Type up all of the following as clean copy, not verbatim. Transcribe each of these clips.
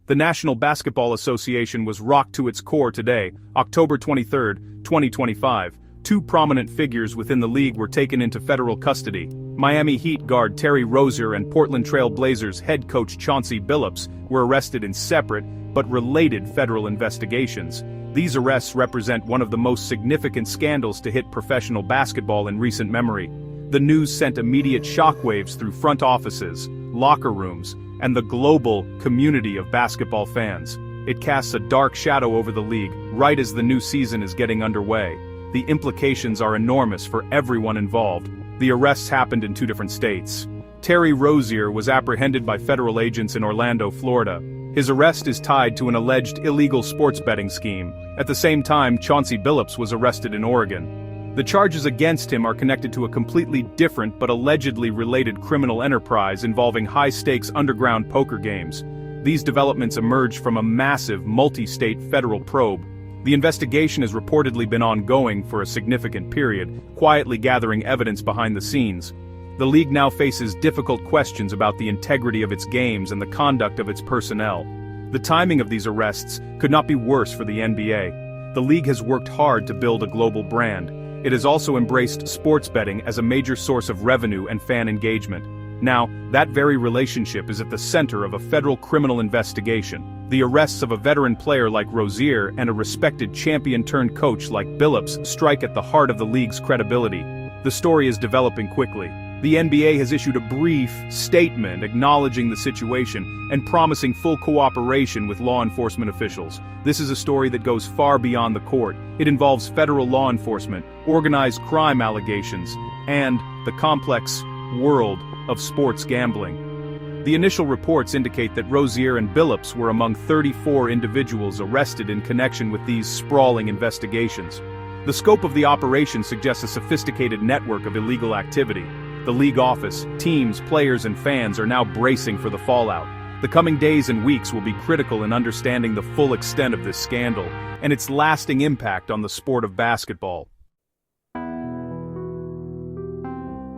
The National Basketball Association was rocked to its core today, October 23, 2025. Two prominent figures within the league were taken into federal custody. Miami Heat guard Terry Rozier and Portland Trail Blazers head coach Chauncey Billups were arrested in separate, but related federal investigations. These arrests represent one of the most significant scandals to hit professional basketball in recent memory. The news sent immediate shockwaves through front offices, locker rooms, and the global community of basketball fans. It casts a dark shadow over the league, right as the new season is getting underway. The implications are enormous for everyone involved. The arrests happened in two different states. Terry Rozier was apprehended by federal agents in Orlando, Florida. His arrest is tied to an alleged illegal sports betting scheme. At the same time, Chauncey Billups was arrested in Oregon. The charges against him are connected to a completely different but allegedly related criminal enterprise involving high-stakes underground poker games. These developments emerged from a massive, multi-state federal probe. The investigation has reportedly been ongoing for a significant period, quietly gathering evidence behind the scenes. The league now faces difficult questions about the integrity of its games and the conduct of its personnel. The timing of these arrests could not be worse for the NBA. The league has worked hard to build a global brand. It has also embraced sports betting as a major source of revenue and fan engagement. Now, that very relationship is at the center of a federal criminal investigation. The arrests of a veteran player like Rozier and a respected champion-turned-coach like Billups strike at the heart of the league's credibility. The story is developing quickly. The NBA has issued a brief statement acknowledging the situation and promising full cooperation with law enforcement officials. This is a story that goes far beyond the court. It involves federal law enforcement, organized crime allegations, and the complex world of sports gambling. The initial reports indicate that Rozier and Billups were among 34 individuals arrested in connection with these sprawling investigations. The scope of the operation suggests a sophisticated network of illegal activity. The league office, teams, players, and fans are now bracing for the fallout. The coming days and weeks will be critical in understanding the full extent of this scandal and its lasting impact on the sport of basketball.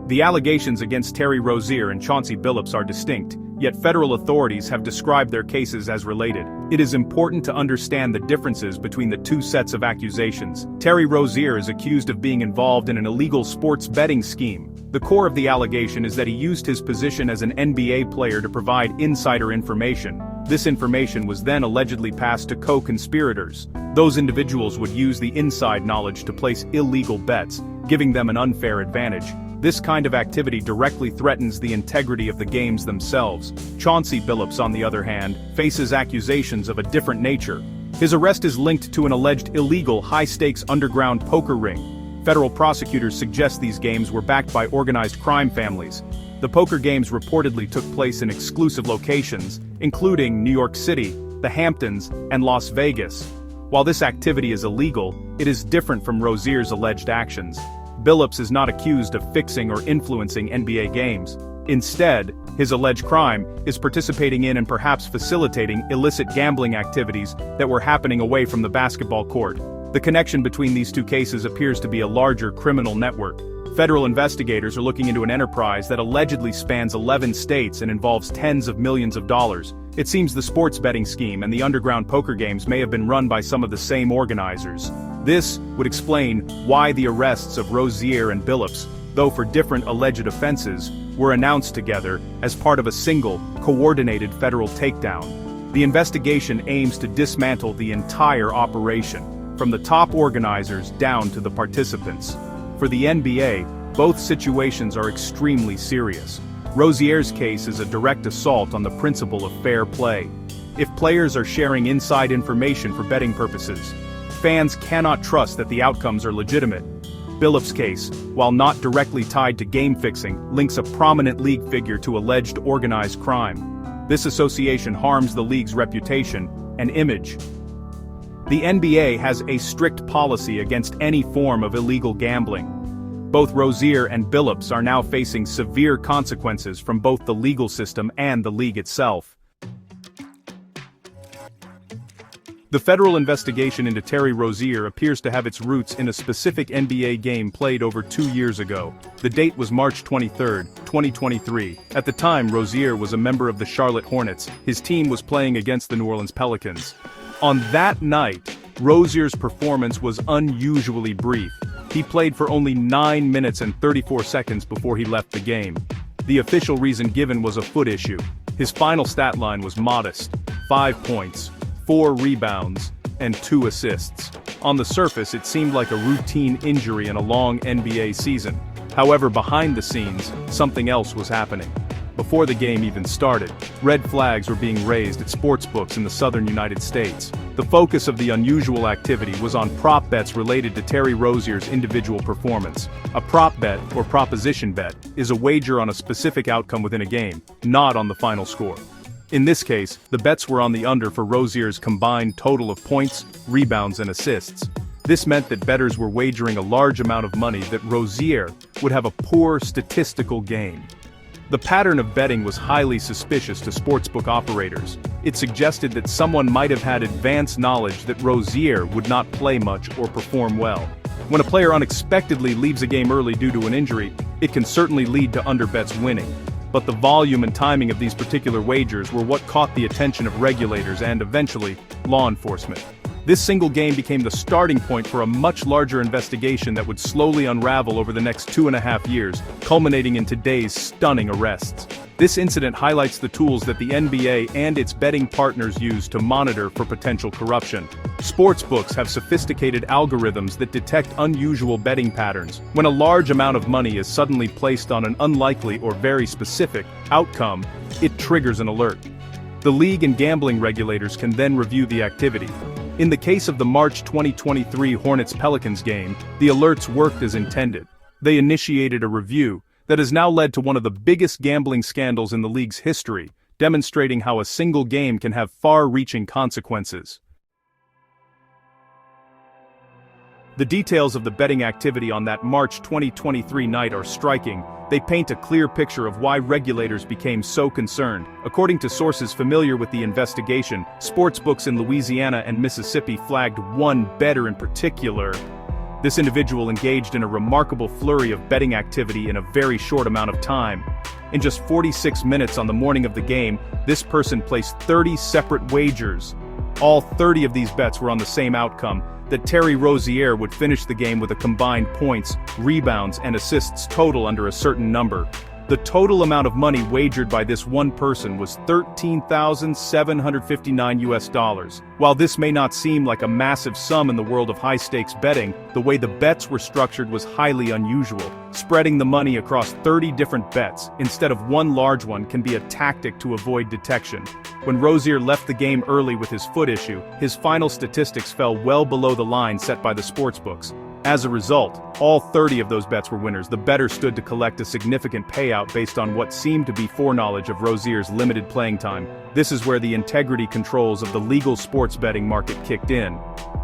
The allegations against Terry Rozier and Chauncey Billups are distinct, yet federal authorities have described their cases as related. It is important to understand the differences between the two sets of accusations. Terry Rozier is accused of being involved in an illegal sports betting scheme. The core of the allegation is that he used his position as an NBA player to provide insider information. This information was then allegedly passed to co-conspirators. Those individuals would use the inside knowledge to place illegal bets, giving them an unfair advantage. This kind of activity directly threatens the integrity of the games themselves. Chauncey Billups, on the other hand, faces accusations of a different nature. His arrest is linked to an alleged illegal high-stakes underground poker ring. Federal prosecutors suggest these games were backed by organized crime families. The poker games reportedly took place in exclusive locations, including New York City, the Hamptons, and Las Vegas. While this activity is illegal, it is different from Rozier's alleged actions. Billups is not accused of fixing or influencing NBA games. Instead, his alleged crime is participating in and perhaps facilitating illicit gambling activities that were happening away from the basketball court. The connection between these two cases appears to be a larger criminal network. Federal investigators are looking into an enterprise that allegedly spans 11 states and involves tens of millions of dollars. It seems the sports betting scheme and the underground poker games may have been run by some of the same organizers. This would explain why the arrests of Rozier and Billups, though for different alleged offenses, were announced together as part of a single, coordinated federal takedown. The investigation aims to dismantle the entire operation, from the top organizers down to the participants. For the NBA, both situations are extremely serious. Rozier's case is a direct assault on the principle of fair play. If players are sharing inside information for betting purposes, fans cannot trust that the outcomes are legitimate. Billups' case, while not directly tied to game fixing, links a prominent league figure to alleged organized crime. This association harms the league's reputation and image. The NBA has a strict policy against any form of illegal gambling. Both Rozier and Billups are now facing severe consequences from both the legal system and the league itself. The federal investigation into Terry Rozier appears to have its roots in a specific NBA game played over 2 years ago. The date was March 23, 2023. At the time, Rozier was a member of the Charlotte Hornets. His team was playing against the New Orleans Pelicans. On that night, Rozier's performance was unusually brief. He played for only 9 minutes and 34 seconds before he left the game. The official reason given was a foot issue. His final stat line was modest: 5 points, 4 rebounds, and 2 assists. On the surface, it seemed like a routine injury in a long NBA season. However, behind the scenes, something else was happening. Before the game even started, red flags were being raised at sportsbooks in the southern United States. The focus of the unusual activity was on prop bets related to Terry Rozier's individual performance. A prop bet, or proposition bet, is a wager on a specific outcome within a game, not on the final score. In this case, the bets were on the under for Rozier's combined total of points, rebounds, and assists. This meant that bettors were wagering a large amount of money that Rozier would have a poor statistical game. The pattern of betting was highly suspicious to sportsbook operators. It suggested that someone might have had advanced knowledge that Rozier would not play much or perform well. When a player unexpectedly leaves a game early due to an injury, it can certainly lead to underbets winning. But the volume and timing of these particular wagers were what caught the attention of regulators and, eventually, law enforcement. This single game became the starting point for a much larger investigation that would slowly unravel over the next 2.5 years, culminating in today's stunning arrests. This incident highlights the tools that the NBA and its betting partners use to monitor for potential corruption. Sportsbooks have sophisticated algorithms that detect unusual betting patterns. When a large amount of money is suddenly placed on an unlikely or very specific outcome, it triggers an alert. The league and gambling regulators can then review the activity. In the case of the March 2023 Hornets-Pelicans game, the alerts worked as intended. They initiated a review that has now led to one of the biggest gambling scandals in the league's history, demonstrating how a single game can have far-reaching consequences. The details of the betting activity on that March 2023 night are striking. They paint a clear picture of why regulators became so concerned. According to sources familiar with the investigation, sportsbooks in Louisiana and Mississippi flagged one bettor in particular. This individual engaged in a remarkable flurry of betting activity in a very short amount of time. In just 46 minutes on the morning of the game, this person placed 30 separate wagers. All 30 of these bets were on the same outcome: that Terry Rozier would finish the game with a combined points, rebounds, and assists total under a certain number. The total amount of money wagered by this one person was $13,759. While this may not seem like a massive sum in the world of high-stakes betting, the way the bets were structured was highly unusual. Spreading the money across 30 different bets, instead of one large one, can be a tactic to avoid detection. When Rozier left the game early with his foot issue, his final statistics fell well below the line set by the sportsbooks. As a result, all 30 of those bets were winners. The bettor stood to collect a significant payout based on what seemed to be foreknowledge of Rozier's limited playing time. This is where the integrity controls of the legal sports betting market kicked in.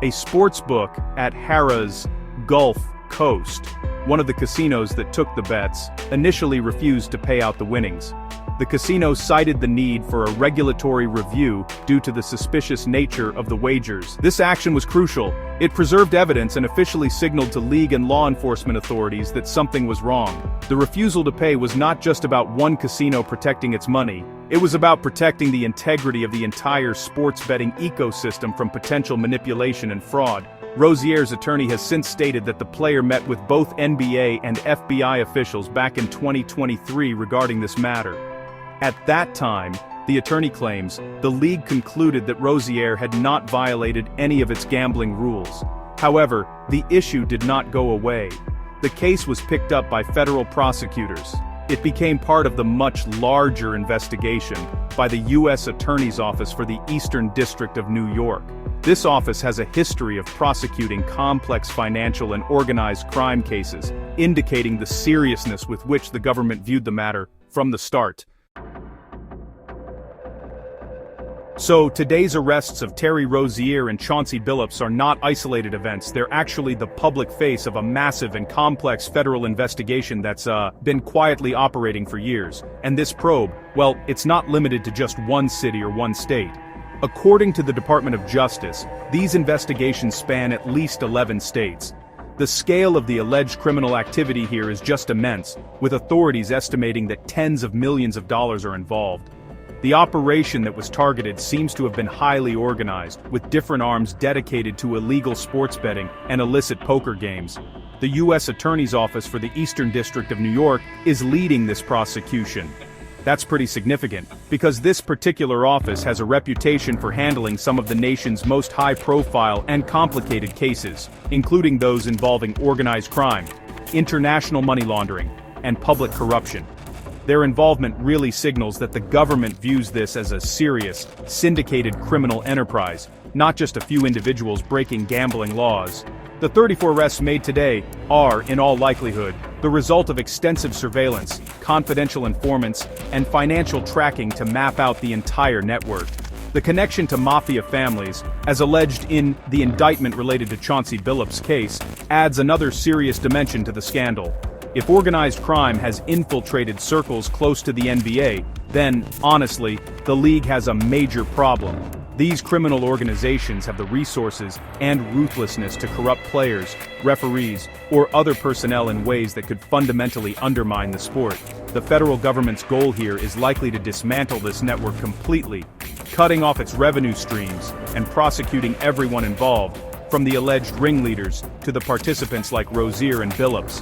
A sportsbook at Harrah's Gulf Coast, one of the casinos that took the bets, initially refused to pay out the winnings. The casino cited the need for a regulatory review due to the suspicious nature of the wagers. This action was crucial. It preserved evidence and officially signaled to league and law enforcement authorities that something was wrong. The refusal to pay was not just about one casino protecting its money. It was about protecting the integrity of the entire sports betting ecosystem from potential manipulation and fraud. Rozier's attorney has since stated that the player met with both NBA and FBI officials back in 2023 regarding this matter. At that time, the attorney claims, the league concluded that Rozier had not violated any of its gambling rules. However, the issue did not go away. The case was picked up by federal prosecutors. It became part of the much larger investigation by the U.S. Attorney's Office for the Eastern District of New York. This office has a history of prosecuting complex financial and organized crime cases, indicating the seriousness with which the government viewed the matter from the start. So, today's arrests of Terry Rozier and Chauncey Billups are not isolated events. They're actually the public face of a massive and complex federal investigation that's been quietly operating for years. And this probe, well, it's not limited to just one city or one state. According to the Department of Justice, these investigations span at least 11 states. The scale of the alleged criminal activity here is just immense, with authorities estimating that tens of millions of dollars are involved. The operation that was targeted seems to have been highly organized, with different arms dedicated to illegal sports betting and illicit poker games. The U.S. Attorney's Office for the Eastern District of New York is leading this prosecution. That's pretty significant, because this particular office has a reputation for handling some of the nation's most high-profile and complicated cases, including those involving organized crime, international money laundering, and public corruption. Their involvement really signals that the government views this as a serious, syndicated criminal enterprise, not just a few individuals breaking gambling laws. The 34 arrests made today are, in all likelihood, the result of extensive surveillance, confidential informants, and financial tracking to map out the entire network. The connection to mafia families, as alleged in the indictment related to Chauncey Billups' case, adds another serious dimension to the scandal. If organized crime has infiltrated circles close to the NBA, then, honestly, the league has a major problem. These criminal organizations have the resources and ruthlessness to corrupt players, referees, or other personnel in ways that could fundamentally undermine the sport. The federal government's goal here is likely to dismantle this network completely, cutting off its revenue streams and prosecuting everyone involved, from the alleged ringleaders to the participants like Rozier and Billups.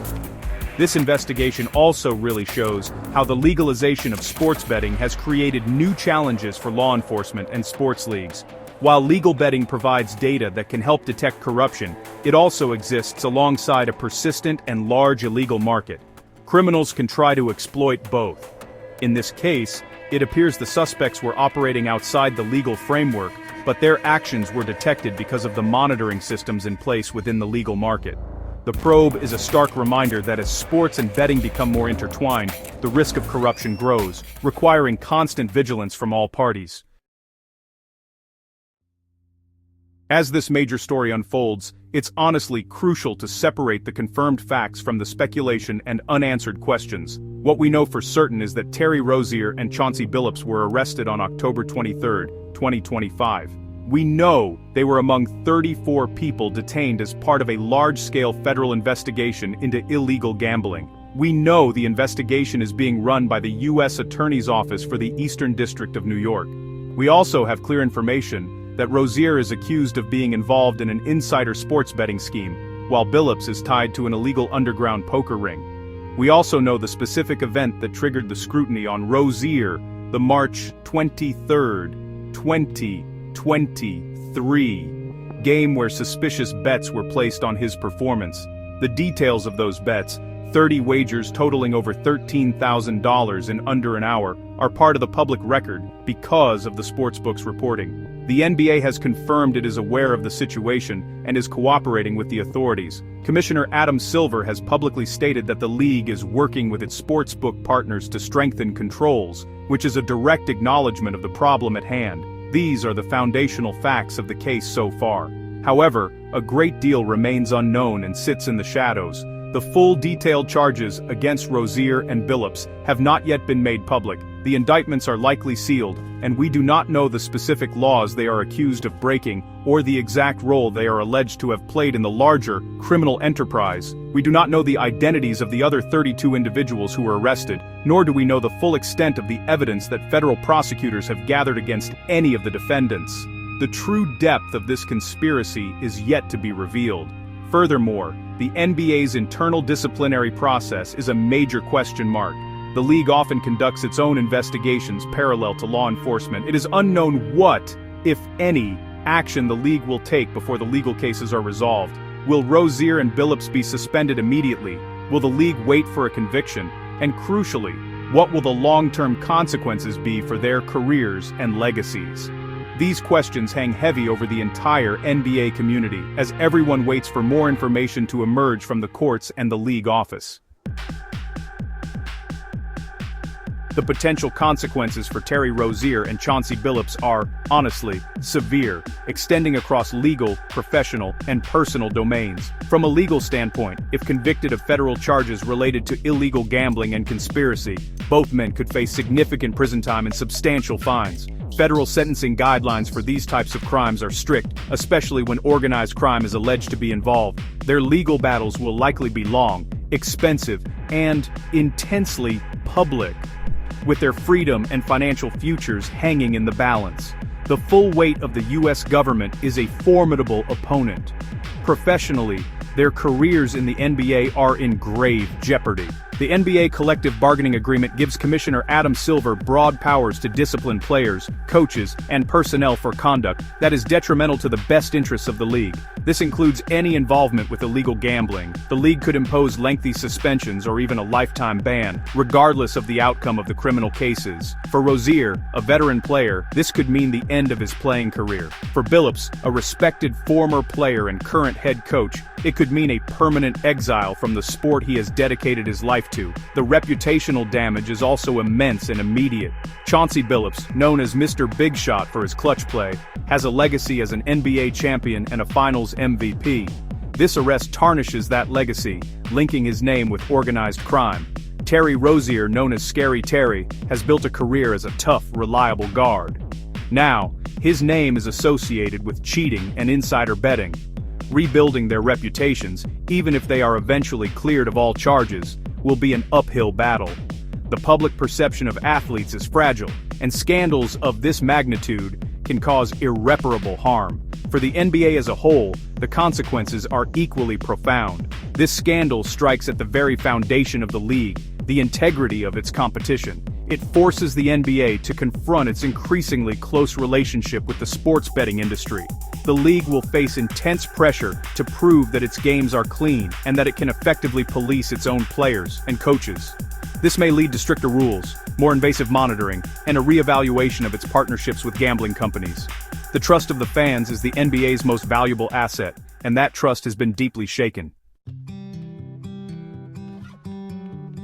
This investigation also really shows how the legalization of sports betting has created new challenges for law enforcement and sports leagues. While legal betting provides data that can help detect corruption, it also exists alongside a persistent and large illegal market. Criminals can try to exploit both. In this case, it appears the suspects were operating outside the legal framework, but their actions were detected because of the monitoring systems in place within the legal market. The probe is a stark reminder that as sports and betting become more intertwined, the risk of corruption grows, requiring constant vigilance from all parties. As this major story unfolds, it's honestly crucial to separate the confirmed facts from the speculation and unanswered questions. What we know for certain is that Terry Rozier and Chauncey Billups were arrested on October 23, 2025. We know they were among 34 people detained as part of a large-scale federal investigation into illegal gambling. We know the investigation is being run by the U.S. Attorney's Office for the Eastern District of New York. We also have clear information that Rozier is accused of being involved in an insider sports betting scheme, while Billups is tied to an illegal underground poker ring. We also know the specific event that triggered the scrutiny on Rozier, the March 23, 2023 game where suspicious bets were placed on his performance. The details of those bets, 30 wagers totaling over $13,000 in under an hour, are part of the public record because of the sportsbook's reporting. The NBA has confirmed it is aware of the situation and is cooperating with the authorities. Commissioner Adam Silver has publicly stated that the league is working with its sportsbook partners to strengthen controls, which is a direct acknowledgement of the problem at hand. These are the foundational facts of the case so far. However, a great deal remains unknown and sits in the shadows. The full detailed charges against Rozier and Billups have not yet been made public. The indictments are likely sealed, and we do not know the specific laws they are accused of breaking or the exact role they are alleged to have played in the larger criminal enterprise. We do not know the identities of the other 32 individuals who were arrested, nor do we know the full extent of the evidence that federal prosecutors have gathered against any of the defendants. The true depth of this conspiracy is yet to be revealed. Furthermore, the NBA's internal disciplinary process is a major question mark. The league often conducts its own investigations parallel to law enforcement. It is unknown what, if any, action the league will take before the legal cases are resolved. Will Rozier and Billups be suspended immediately? Will the league wait for a conviction? And crucially, what will the long-term consequences be for their careers and legacies? These questions hang heavy over the entire NBA community as everyone waits for more information to emerge from the courts and the league office. The potential consequences for Terry Rozier and Chauncey Billups are, honestly, severe, extending across legal, professional, and personal domains. From a legal standpoint, if convicted of federal charges related to illegal gambling and conspiracy, both men could face significant prison time and substantial fines. Federal sentencing guidelines for these types of crimes are strict, especially when organized crime is alleged to be involved. Their legal battles will likely be long, expensive, and intensely public, with their freedom and financial futures hanging in the balance. The full weight of the U.S. government is a formidable opponent. Professionally, their careers in the NBA are in grave jeopardy. The NBA collective bargaining agreement gives Commissioner Adam Silver broad powers to discipline players, coaches, and personnel for conduct that is detrimental to the best interests of the league. This includes any involvement with illegal gambling. The league could impose lengthy suspensions or even a lifetime ban, regardless of the outcome of the criminal cases. For Rozier, a veteran player, this could mean the end of his playing career. For Billups, a respected former player and current head coach, it could mean a permanent exile from the sport he has dedicated his life to. The reputational damage is also immense and immediate. Chauncey Billups, known as Mr. Big Shot for his clutch play, has a legacy as an NBA champion and a Finals MVP. This arrest tarnishes that legacy, linking his name with organized crime. Terry Rozier, known as Scary Terry, has built a career as a tough, reliable guard. Now, his name is associated with cheating and insider betting. Rebuilding their reputations, even if they are eventually cleared of all charges, will be an uphill battle. The public perception of athletes is fragile, and scandals of this magnitude can cause irreparable harm. For the NBA as a whole, the consequences are equally profound. This scandal strikes at the very foundation of the league, the integrity of its competition. It forces the NBA to confront its increasingly close relationship with the sports betting industry. The league will face intense pressure to prove that its games are clean and that it can effectively police its own players and coaches. This may lead to stricter rules, more invasive monitoring, and a re-evaluation of its partnerships with gambling companies. The trust of the fans is the NBA's most valuable asset, and that trust has been deeply shaken.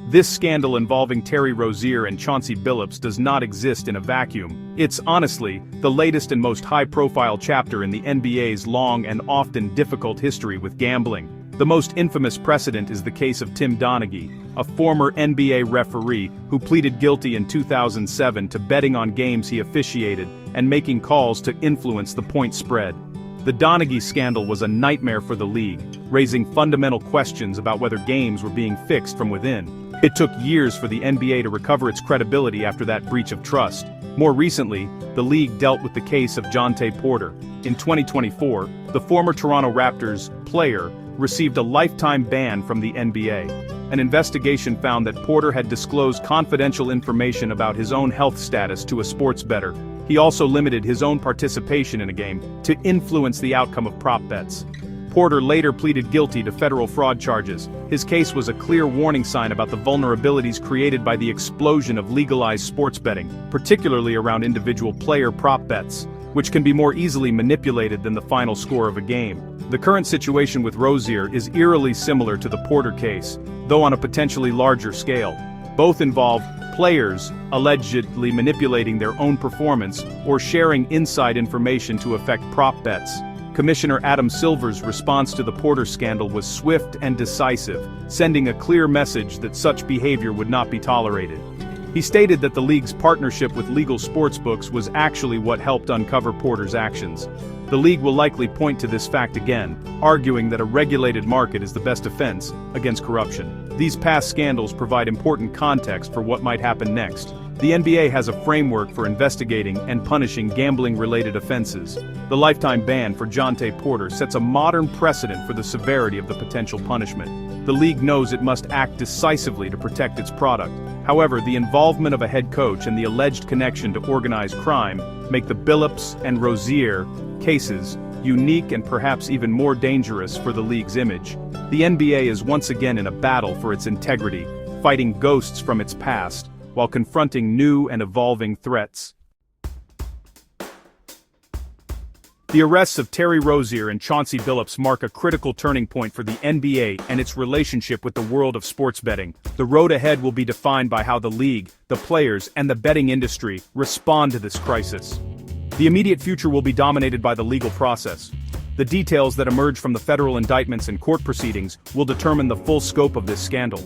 This scandal involving Terry Rozier and Chauncey Billups does not exist in a vacuum. It's honestly the latest and most high-profile chapter in the NBA's long and often difficult history with gambling. The most infamous precedent is the case of Tim Donaghy, a former NBA referee who pleaded guilty in 2007 to betting on games he officiated and making calls to influence the point spread. The Donaghy scandal was a nightmare for the league, raising fundamental questions about whether games were being fixed from within. It took years for the NBA to recover its credibility after that breach of trust. More recently, the league dealt with the case of Jontay Porter. In 2024, the former Toronto Raptors player received a lifetime ban from the NBA. An investigation found that Porter had disclosed confidential information about his own health status to a sports bettor. He also limited his own participation in a game to influence the outcome of prop bets. Porter later pleaded guilty to federal fraud charges. His case was a clear warning sign about the vulnerabilities created by the explosion of legalized sports betting, particularly around individual player prop bets, which can be more easily manipulated than the final score of a game. The current situation with Rozier is eerily similar to the Porter case, though on a potentially larger scale. Both involve players allegedly manipulating their own performance or sharing inside information to affect prop bets. Commissioner Adam Silver's response to the Porter scandal was swift and decisive, sending a clear message that such behavior would not be tolerated. He stated that the league's partnership with legal sportsbooks was actually what helped uncover Porter's actions. The league will likely point to this fact again, arguing that a regulated market is the best defense against corruption. These past scandals provide important context for what might happen next. The NBA has a framework for investigating and punishing gambling-related offenses. The lifetime ban for Jontay Porter sets a modern precedent for the severity of the potential punishment. The league knows it must act decisively to protect its product. However, the involvement of a head coach and the alleged connection to organized crime make the Billups and Rozier cases unique and perhaps even more dangerous for the league's image. The NBA is once again in a battle for its integrity, fighting ghosts from its past, while confronting new and evolving threats. The arrests of Terry Rozier and Chauncey Billups mark a critical turning point for the NBA and its relationship with the world of sports betting. The road ahead will be defined by how the league, the players, and the betting industry respond to this crisis. The immediate future will be dominated by the legal process. The details that emerge from the federal indictments and court proceedings will determine the full scope of this scandal.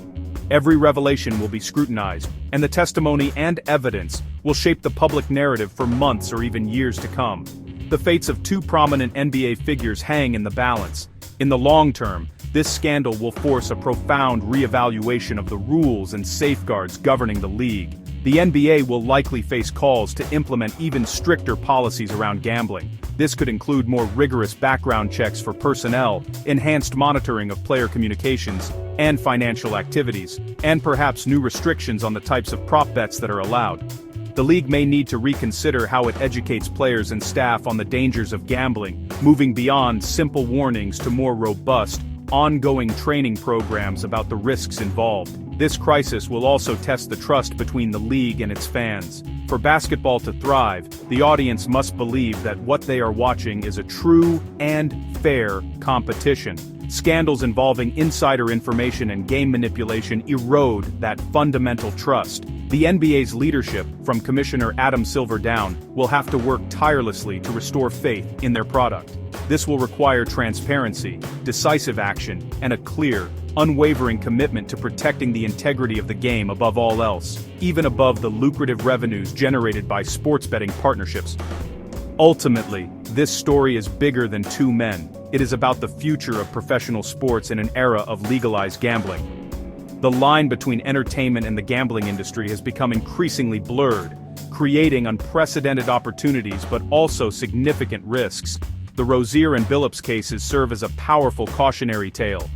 Every revelation will be scrutinized, and the testimony and evidence will shape the public narrative for months or even years to come. The fates of two prominent NBA figures hang in the balance. In the long term, this scandal will force a profound re-evaluation of the rules and safeguards governing the league. The NBA will likely face calls to implement even stricter policies around gambling. This could include more rigorous background checks for personnel, enhanced monitoring of player communications and financial activities, and perhaps new restrictions on the types of prop bets that are allowed. The league may need to reconsider how it educates players and staff on the dangers of gambling, moving beyond simple warnings to more robust, ongoing training programs about the risks involved. This crisis will also test the trust between the league and its fans. For basketball to thrive, the audience must believe that what they are watching is a true and fair competition. Scandals involving insider information and game manipulation erode that fundamental trust. The NBA's leadership, from Commissioner Adam Silver down, will have to work tirelessly to restore faith in their product. This will require transparency, decisive action, and a clear, unwavering commitment to protecting the integrity of the game above all else, even above the lucrative revenues generated by sports betting partnerships. Ultimately, this story is bigger than two men. It is about the future of professional sports in an era of legalized gambling. The line between entertainment and the gambling industry has become increasingly blurred, creating unprecedented opportunities but also significant risks. The Rozier and Billups cases serve as a powerful cautionary tale.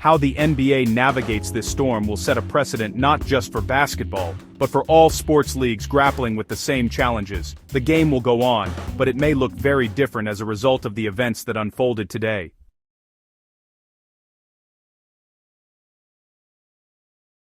How the NBA navigates this storm will set a precedent not just for basketball, but for all sports leagues grappling with the same challenges. The game will go on, but it may look very different as a result of the events that unfolded today.